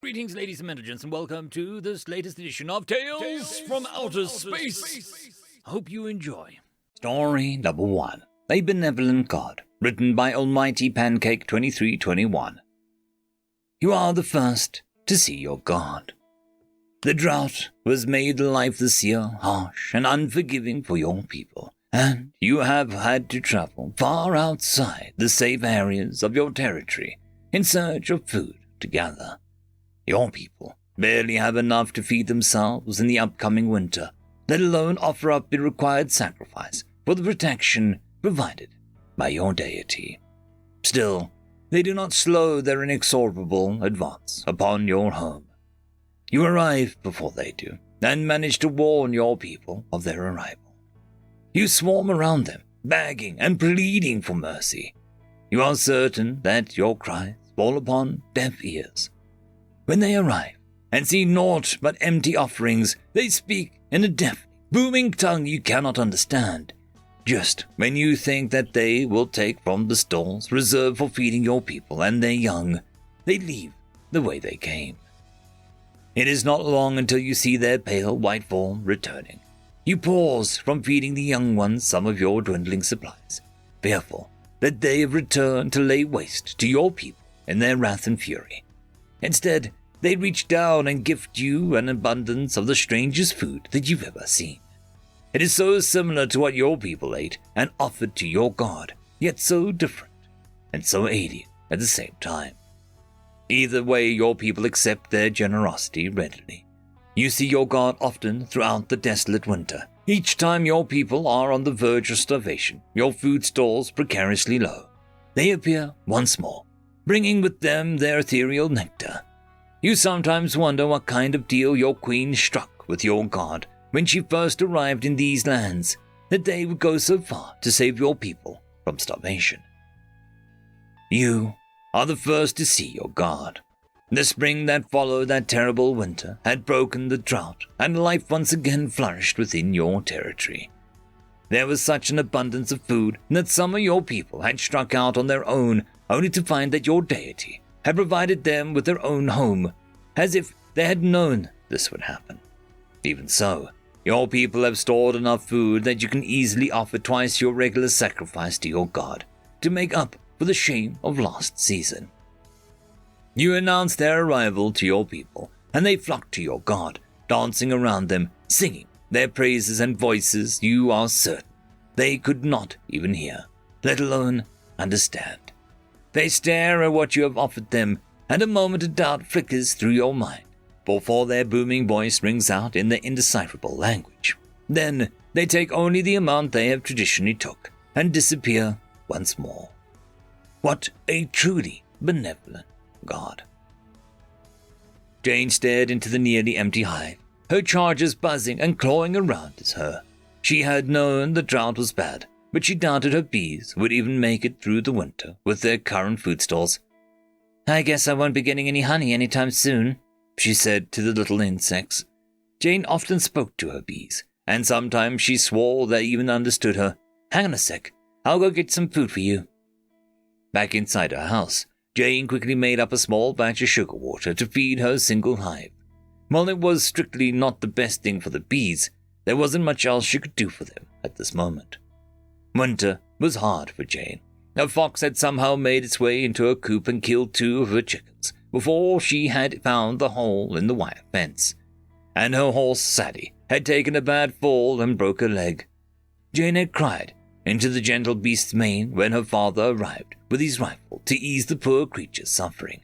Greetings, ladies and gentlemen, and welcome to this latest edition of Tales from Outer Space. Hope you enjoy. Story number 1, A Benevolent God, written by Almighty Pancake 2321. You are the first to see your God. The drought was made life this year harsh and unforgiving for your people, and you have had to travel far outside the safe areas of your territory in search of food to gather. Your people barely have enough to feed themselves in the upcoming winter, let alone offer up the required sacrifice for the protection provided by your deity. Still, they do not slow their inexorable advance upon your home. You arrive before they do, and manage to warn your people of their arrival. You swarm around them, begging and pleading for mercy. You are certain that your cries fall upon deaf ears. When they arrive and see naught but empty offerings, they speak in a deaf, booming tongue you cannot understand. Just when you think that they will take from the stalls reserved for feeding your people and their young, they leave the way they came. It is not long until you see their pale white form returning. You pause from feeding the young ones some of your dwindling supplies, fearful that they have returned to lay waste to your people in their wrath and fury. Instead, they reach down and gift you an abundance of the strangest food that you've ever seen. It is so similar to what your people ate and offered to your God, yet so different and so alien at the same time. Either way, your people accept their generosity readily. You see your God often throughout the desolate winter. Each time your people are on the verge of starvation, your food stores precariously low, they appear once more, bringing with them their ethereal nectar. You sometimes wonder what kind of deal your queen struck with your God when she first arrived in these lands, that they would go so far to save your people from starvation. You are the first to see your God. The spring that followed that terrible winter had broken the drought, and life once again flourished within your territory. There was such an abundance of food that some of your people had struck out on their own, only to find that your deity had provided them with their own home, as if they had known this would happen. Even so, your people have stored enough food that you can easily offer twice your regular sacrifice to your God to make up for the shame of last season. You announce their arrival to your people, and they flock to your God, dancing around them, singing their praises and voices you are certain they could not even hear, let alone understand. They stare at what you have offered them, and a moment of doubt flickers through your mind before their booming voice rings out in their indecipherable language. Then they take only the amount they have traditionally took and disappear once more. What a truly benevolent God. Jane stared into the nearly empty hive, her charges buzzing and clawing around as her. She had known the drought was bad, but she doubted her bees would even make it through the winter with their current food stores. "I guess I won't be getting any honey anytime soon," she said to the little insects. Jane often spoke to her bees, and sometimes she swore they even understood her. "Hang on a sec, I'll go get some food for you." Back inside her house, Jane quickly made up a small batch of sugar water to feed her single hive. While it was strictly not the best thing for the bees, there wasn't much else she could do for them at this moment. Winter was hard for Jane. A fox had somehow made its way into her coop and killed 2 of her chickens before she had found the hole in the wire fence. And her horse, Sadie, had taken a bad fall and broke her leg. Jane had cried into the gentle beast's mane when her father arrived with his rifle to ease the poor creature's suffering.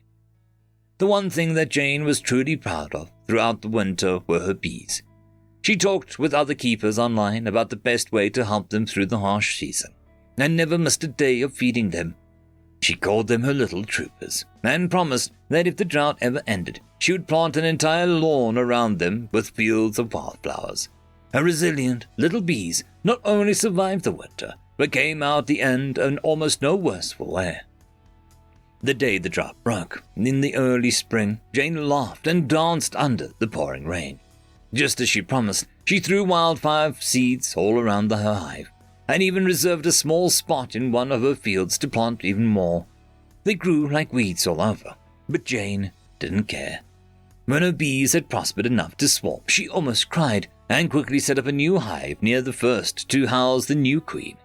The one thing that Jane was truly proud of throughout the winter were her bees. She talked with other keepers online about the best way to help them through the harsh season, and never missed a day of feeding them. She called them her little troopers, and promised that if the drought ever ended, she would plant an entire lawn around them with fields of wildflowers. Her resilient little bees not only survived the winter, but came out the end and almost no worse for wear. The day the drought broke, in the early spring, Jane laughed and danced under the pouring rain. Just as she promised, she threw wildfire seeds all around her hive, and even reserved a small spot in one of her fields to plant even more. They grew like weeds all over, but Jane didn't care. When her bees had prospered enough to swarm, she almost cried and quickly set up a new hive near the first to house the new queen.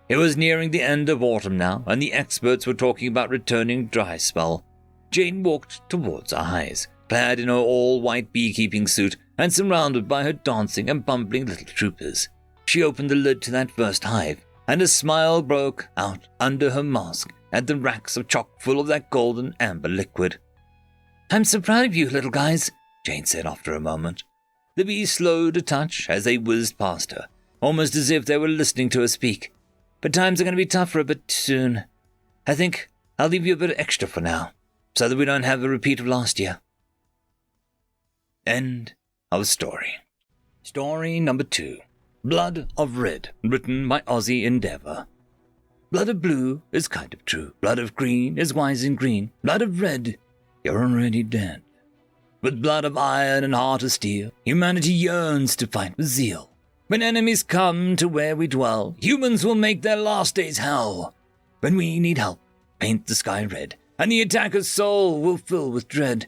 It was nearing the end of autumn now, and the experts were talking about returning dry spell. Jane walked towards her hives, clad in her all-white beekeeping suit and surrounded by her dancing and bumbling little troopers. She opened the lid to that first hive, and a smile broke out under her mask at the racks of chock full of that golden amber liquid. "I'm so proud of you, little guys," Jane said after a moment. The bees slowed a touch as they whizzed past her, almost as if they were listening to her speak. "But times are going to be tougher a bit soon. I think I'll leave you a bit extra for now, so that we don't have a repeat of last year." End of story. Story number 2. Blood of Red, written by Aussie Endeavour. Blood of blue is kind of true. Blood of green is wise and green. Blood of red, you're already dead. With blood of iron and heart of steel, humanity yearns to fight with zeal. When enemies come to where we dwell, humans will make their last days hell. When we need help, paint the sky red, and the attacker's soul will fill with dread.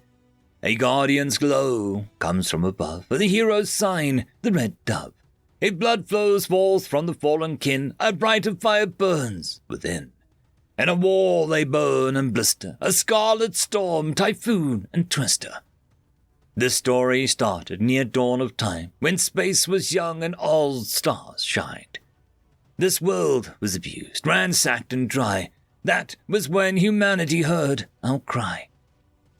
A guardian's glow comes from above, for the hero's sign, the red dove. If blood flows forth from the fallen kin, a brighter fire burns within. In a war they burn and blister, a scarlet storm, typhoon, and twister. This story started near dawn of time, when space was young and all stars shined. This world was abused, ransacked and dry. That was when humanity heard our cry.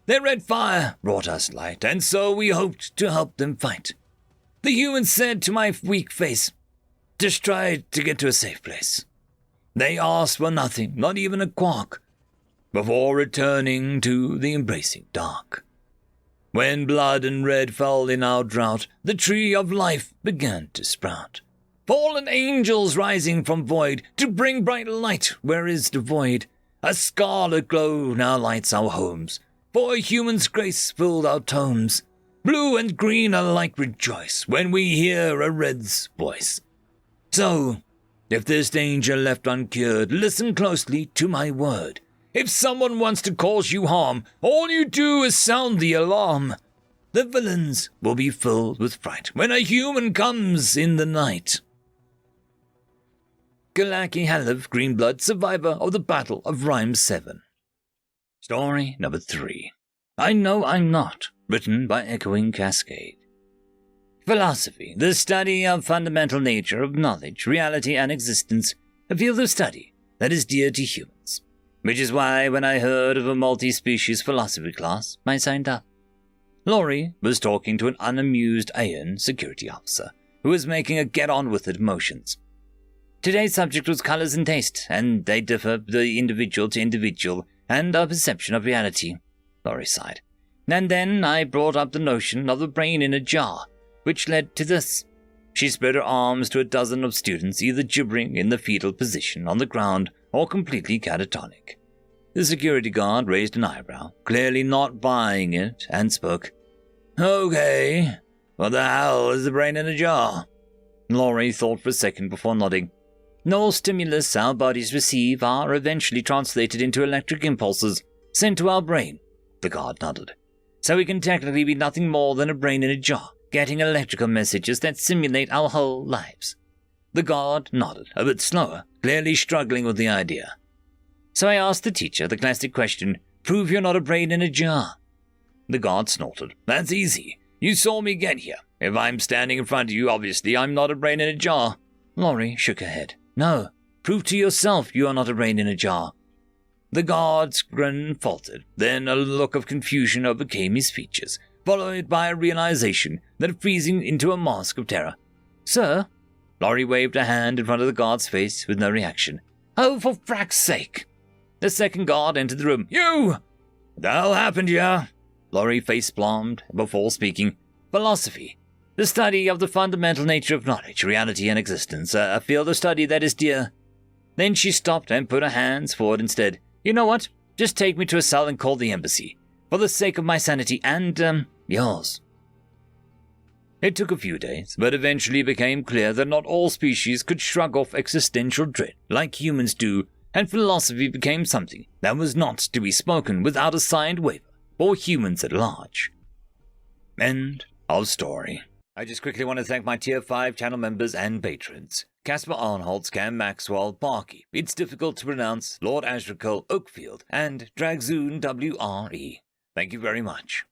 Their red fire brought us light, and so we hoped to help them fight. The humans said to my weak face, "Just try to get to a safe place." They asked for nothing, not even a quark, before returning to the embracing dark. When blood and red fell in our drought, the tree of life began to sprout. Fallen angels rising from void to bring bright light where is the void. A scarlet glow now lights our homes, for a human's grace filled our tomes. Blue and green alike rejoice when we hear a red's voice. So, if there's danger left uncured, listen closely to my word. If someone wants to cause you harm, all you do is sound the alarm. The villains will be filled with fright when a human comes in the night. Galaki Hallev, Greenblood, survivor of the Battle of Rhyme 7. Story number 3. I Know I'm Not, written by Echoing Cascade. Philosophy, the study of fundamental nature of knowledge, reality, and existence, a field of study that is dear to humans. Which is why when I heard of a multi-species philosophy class, I signed up. Laurie was talking to an unamused Aeon security officer who was making a get-on-with-it motions. Today's subject was colors and taste, and they differ the individual to individual and our perception of reality, Laurie sighed. And then I brought up the notion of the brain in a jar, which led to this. She spread her arms to a dozen of students either gibbering in the fetal position on the ground or completely catatonic. The security guard raised an eyebrow, clearly not buying it, and spoke. Okay, what the hell is the brain in a jar? Laurie thought for a second before nodding. No stimulus our bodies receive are eventually translated into electric impulses sent to our brain, the guard nodded. So we can technically be nothing more than a brain in a jar, getting electrical messages that simulate our whole lives. The guard nodded, a bit slower, clearly struggling with the idea. So I asked the teacher the classic question, prove you're not a brain in a jar. The guard snorted. That's easy. You saw me get here. If I'm standing in front of you, obviously I'm not a brain in a jar. Laurie shook her head. No, prove to yourself you are not a brain in a jar. The guard's grin faltered, then a look of confusion overcame his features, followed by a realization that freezing into a mask of terror. Sir? Laurie waved a hand in front of the guard's face with no reaction. Oh, for frack's sake! The second guard entered the room. You! What the hell happened here? Laurie face-palmed before speaking. Philosophy. The study of the fundamental nature of knowledge, reality, and existence. A field of study that is dear. Then she stopped and put her hands forward instead. You know what? Just take me to a cell and call the embassy. For the sake of my sanity and, yours. It took a few days, but eventually became clear that not all species could shrug off existential dread like humans do, and philosophy became something that was not to be spoken without a signed waiver for humans at large. End of story. I just quickly want to thank my Tier 5 channel members and patrons. Casper Arnholtz, Cam Maxwell, Barky, It's Difficult to Pronounce, Lord Asrical, Oakfield, and Dragzoon WRE. Thank you very much.